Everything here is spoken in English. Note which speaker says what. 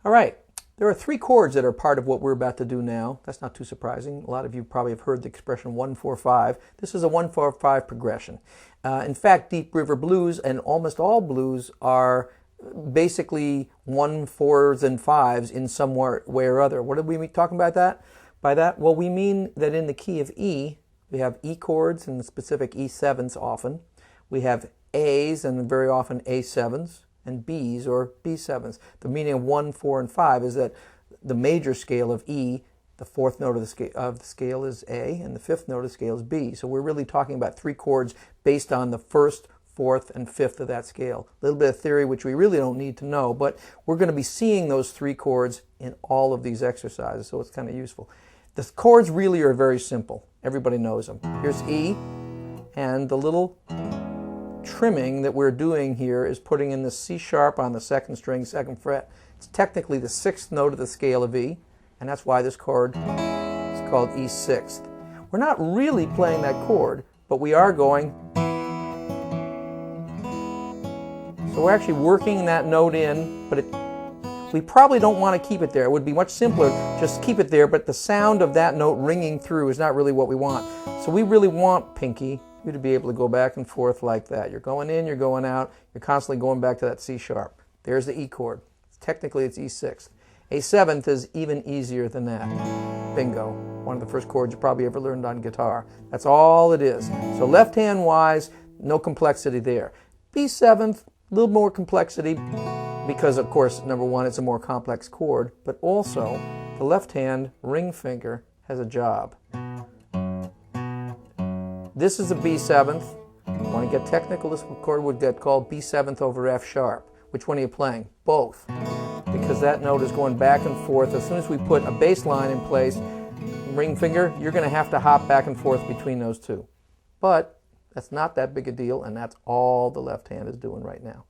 Speaker 1: All right, there are three chords that are part of what we're about to do now. That's not too surprising. A lot of you probably have heard the expression 1-4-5. This is a 1-4-5 progression. In fact, deep river blues and almost all blues are basically 1-4s and 5s in some way or other. What are we talking about that? By that? Well, we mean that in the key of E, we have E chords and specific E7s often. We have A's and very often A7s. And B's or B7s. The meaning of 1, 4, and 5 is that the major scale of E, the fourth note of the scale is A, and the fifth note of the scale is B. So we're really talking about three chords based on the first, fourth, and fifth of that scale. A little bit of theory which we really don't need to know, but we're going to be seeing those three chords in all of these exercises, so it's kind of useful. The chords really are very simple. Everybody knows them. Here's E, and the little trimming that we're doing here is putting in the C sharp on the second string, second fret. It's technically the sixth note of the scale of E, and that's why this chord is called E6. We're not really playing that chord, but we are going. So we're actually working that note in, but we probably don't want to keep it there. It would be much simpler just keep it there, but the sound of that note ringing through is not really what we want. So we really want, Pinky, you to be able to go back and forth like that. You're going in, you're going out, you're constantly going back to that C sharp. There's the E chord. Technically it's E6. A7th is even easier than that. Bingo. One of the first chords you probably ever learned on guitar. That's all it is. So left hand wise, no complexity there. B7th, a little more complexity because of course, number one, it's a more complex chord, but also the left hand ring finger has a job. This is a B7th. Want to get technical, this chord would get called B7th over F sharp. Which one are you playing? Both. Because that note is going back and forth. As soon as we put a bass line in place, ring finger, you're going to have to hop back and forth between those two. But that's not that big a deal, and that's all the left hand is doing right now.